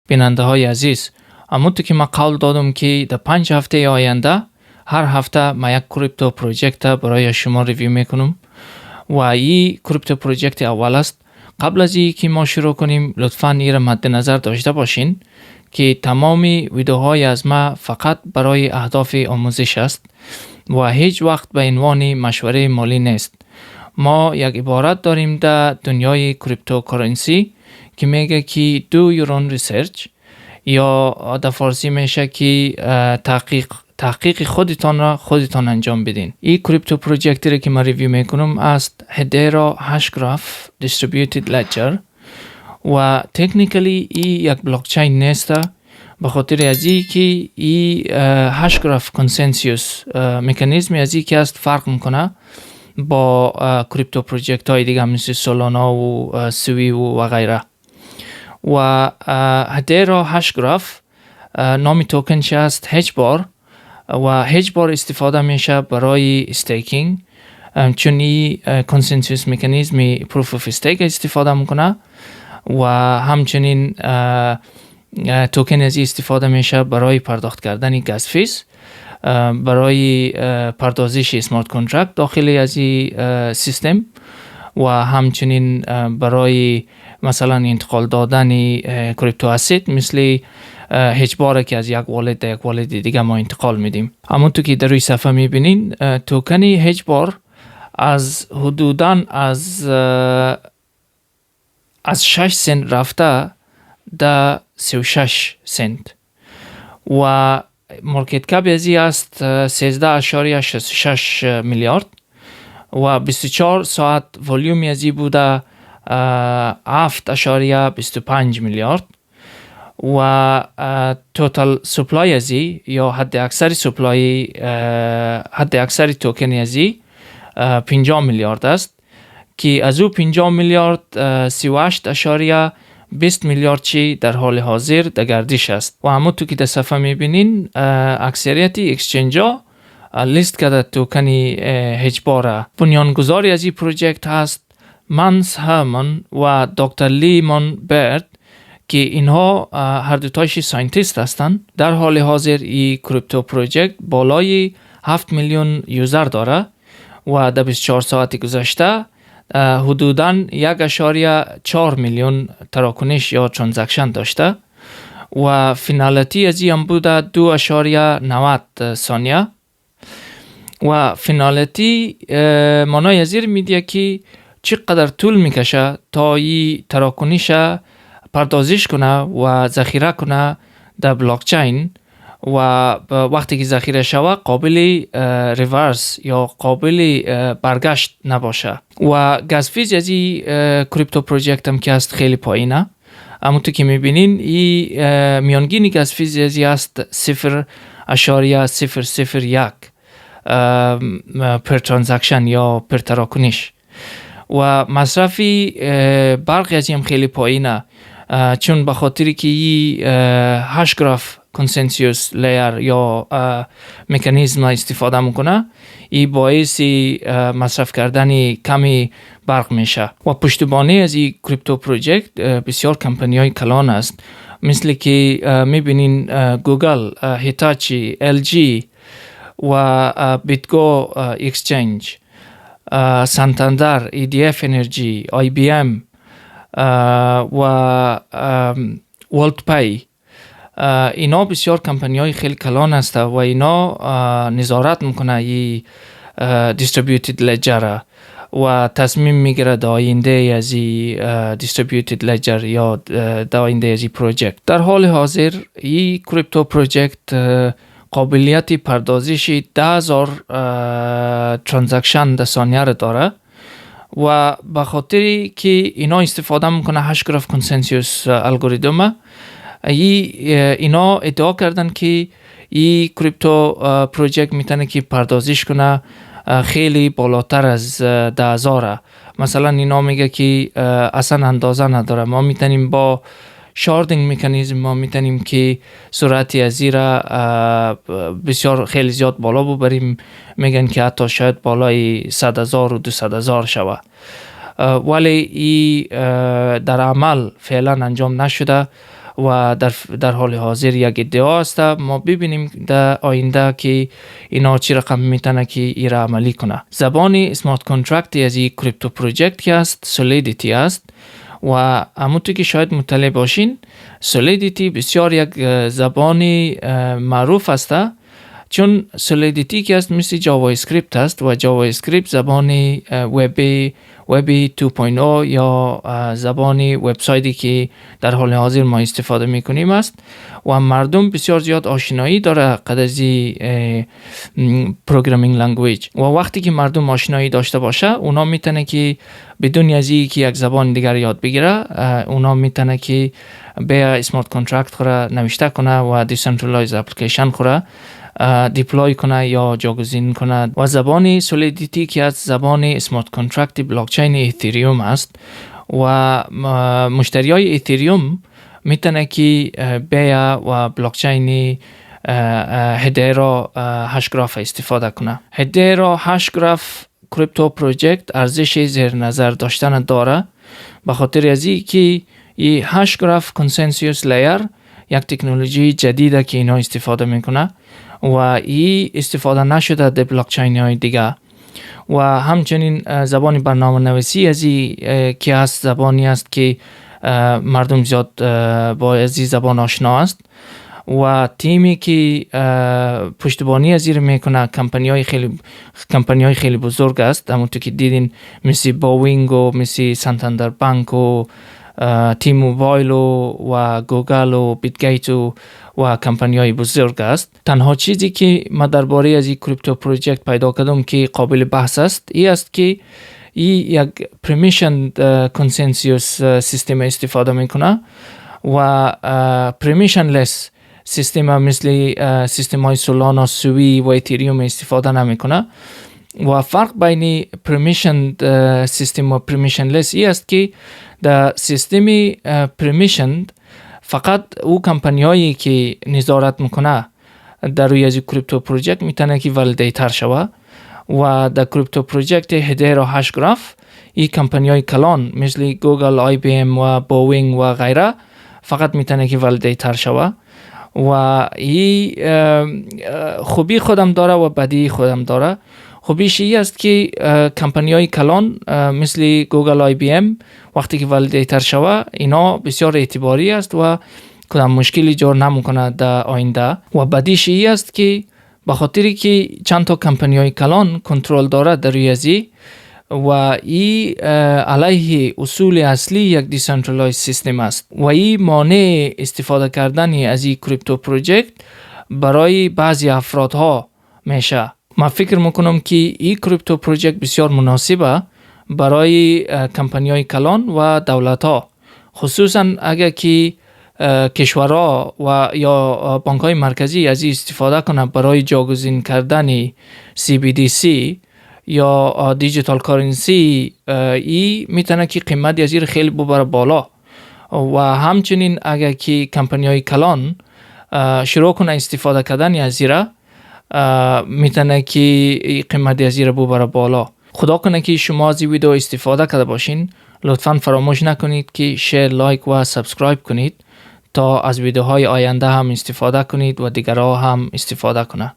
بیننده های عزیز، همونطور که من قول دادم که در 5 هفته آینده هر هفته من یک کریپتو پروژکت برای شما ریویو میکنم و این کریپتو پروژکت اول است. قبل از اینکه ما شروع کنیم لطفاً این را مد نظر داشته باشین که تمام ویدیوهای از ما فقط برای اهداف آموزش است و هیچ وقت به عنوان مشوره مالی نیست. ما یک عبارت داریم در دنیای کریپتوکارنسی که میگه که do your own research، یا در فارسی میشه که تحقیق خودتان را خودتان انجام بدین. این کریپتو پروژکتی که ما ریویو میکنم است Hedera Hashgraph Distributed Ledger و تکنیکلی این یک بلاکچین نیست، به خاطر از این که این هاشگراف کنسنسوس مکانیزمی از این که است فرق میکنه با کریپتو پروژکت های دیگه مثل سولانا و سوی و غیره. و هدیرا هاشگراف نام توکنش است هج-بار و هج-بار استفاده میشه برای استیکینگ، چون این کنسنسوس مکانیزمی پروف اف استیک استفاده میکنه و همچنین توکن از استفاده میشه برای پرداخت کردن گاز فیس، برای پردازش اسمارت کنترکت داخل از این سیستم و همچنین برای مثلا انتقال دادن کریپتو اسید مثل هج-بار که از یک والت در یک والت دیگه ما انتقال میدیم. همونطور که در روی صفحه میبینین توکن هج-بار از حدوداً از 6 سنت رفته در 36 سنت و مارکت کپ ازی است 13.66 میلیارد و 24 ساعت ولیوم ازی بوده 7.25 میلیارد و توتال سپلای ازی یا حد اکثر توکن ازی 50 میلیارد است که از او 50 میلیارد 38.20 میلیارد چی در حال حاضر در گردش است. و همونطور که در صفحه میبینین اکثریتی اکسچنج ها لیست کرده توکن هج-بار. بنیانگذاری از این پروژکت هست منس هرمن و دکتر لیمون برد که اینها هر دوتایشی ساینتیست هستند. در حال حاضر این کریپتو پروژکت بالای 7 میلیون یوزر داره و در 24 ساعت گذشته حدوداً 1.4 میلیون تراکنش یا ترانزکشن داشته و فینالیتی از این بوده 2.90 ثانیه و فینالیتی معنای از این میده که چقدر طول میکشه تا این تراکنش پردازش کنه و ذخیره کنه در بلاکچین و وقتی که ذخیره شود قابل ریورس یا قابل برگشت نباشه. و گاز فیز از این کریپتو پروژکت هم که است خیلی پایینه. همونطور که میبینین این میانگین گاز فیز از این است 0.001 پر ترانزکشن یا پر تراکنش و مصرفی برق از این خیلی پایینه، چون به خاطری که این هاشگراف کنسنسوس لیر یا مکانیزم استفاده میکنه، این باعث مصرف کردن کمی برق میشه. و پشتیبانی از این کریپتو پروژکت بسیار کمپانی های کلان است، مثل که میبینین گوگل، هیتاچی، LG و بیتگو اکسچنج، سانتاندر، EDF انرژی، IBM و ورلد پی. اینا بسیار کمپانی های خیلی کلان هست و اینا نظارت میکنه این دیستریبیوتید لجر و تصمیم میگیره در آینده از این دیستریبیوتید لجر یا در آینده از این پروژکت. در حال حاضر این کریپتو پروژکت قابلیت پردازش 10,000 ترانزکشن در ثانیه را داره و به خاطر که اینا استفاده میکنه هاشگراف کنسنسوس الگوریتم، اینا ادعا کردن که این کریپتو پروژکت میتونه که پردازش کنه خیلی بالاتر از 10,000. مثلا اینا میگه که اصلا اندازه نداره، ما میتونیم با شاردینگ مکانیزم ما میتونیم که سرعتی از زیرا بسیار خیلی زیاد بالا ببریم. میگن که حتی شاید بالای 100,000 و 200,000 شود، ولی این در عمل فعلا انجام نشده و در حال حاضر یک ادعا است. ما ببینیم در آینده که اینا چی رقم میتونه که ایرا عملی کنه. زبان اسمارت کانترکت از این کریپتو پروژکت که است سولیدیتی است و همونطور که شاید مطلع باشین سولیدیتی بسیار یک زبان معروف است، چون سولیدیتی که است مثل جاوا اسکریپت است و جاوا اسکریپت زبان وب 2.0 یا زبان وبسایتی که در حال حاضر ما استفاده میکنیم است و مردم بسیار زیاد آشنایی داره قد از پروگرامینگ لنگویج و وقتی که مردم آشنایی داشته باشه اونا میتونه که بدون از اینکه یک زبان دیگر یاد بگیره اونا میتونه که به اسمارت کانترکت خوره نوشته کنه و دیسنترالایز اپلیکیشن خوره دیپلوی کنه یا جاگزین کنه. و زبان سولیدیتی که از زبان اسمارت کانترکت بلاکچین ایتریوم است و مشتریای ایتریوم میتونه که بیا و بلاکچین هدرا هاشگراف استفاده کنه. هدرا هاشگراف کریپتو پروژکت ارزش زیر نظر داشتن داره به خاطر از اینکه این هاشگراف کنسنسوس لیر یک تکنولوژی جدیده که اینا استفاده میکنه و این استفاده نشده در بلاکچین های دیگه. و همچنین زبان برنامه نویسی از این که هست زبانی است که مردم زیاد با از این زبان آشنا است و تیمی که پشتیبانی از این میکنه کمپانی های خیلی بزرگ است، همونطور که دیدین مثل باوینگ و مثل سانتاندر بانک و تیم موبایل و گوگل و بیتگیت و کمپانی های بزرگ است. تنها چیزی که من درباره از این کریپتو پروژکت پیدا کردم که قابل بحث است این است که این یک پرمیشن کنسنسوس سیستم استفاده میکنه و پرمیشن لس سیستم مثل سیستم های سولانا، سوی و اتریوم استفاده نمیکنه. و فرق بین پرمیشن سیستم و پرمیشن لس ای است که در سیستم پرمیشن فقط او کمپانی هایی که نظارت میکنه در روی از کریپتو پروژکت میتونه که ولیدیتر شوه و در کریپتو پروژکت هدرا هاشگراف این کمپانی های کلان مثل گوگل، آی بی ام و باوینگ و غیره فقط میتونه که ولیدیتر شوه و این خوبی خودم داره و بدی خودم داره. خوبیش این است که کمپانی های کلان مثل گوگل، آی بی ام وقتی که ولیدیتر شوه اینا بسیار اعتباری است و کدام مشکلی ایجاد نمیکنه در آینده. و بدیش این است که به خاطری که چند تا کمپانی های کلان کنترل داره در روی ازی و این علیه اصول اصلی یک دیسنترالایز سیستم است و این مانع استفاده کردن از این کریپتو پروژکت برای بعضی افرادها میشه. من فکر میکنم که این کریپتو پروژکت بسیار مناسبه برای کمپانی های کلان و دولت ها، خصوصا اگر که کشورها و یا بانک های مرکزی از این استفاده کنه برای جاگزین کردن CBDC یا دیجیتال کارنسی. ای میتونه که قیمت از این خیلی ببره بالا و همچنین اگر که کمپانی های کلان شروع کنه استفاده کردن از این میتونه که قیمت از این ببره بالا. خدا کنه که شما از این ویدیو استفاده کرده باشین. لطفاً فراموش نکنید که شیر، لایک و سابسکرایب کنید تا از ویدیوهای آینده هم استفاده کنید و دیگرها هم استفاده کنه.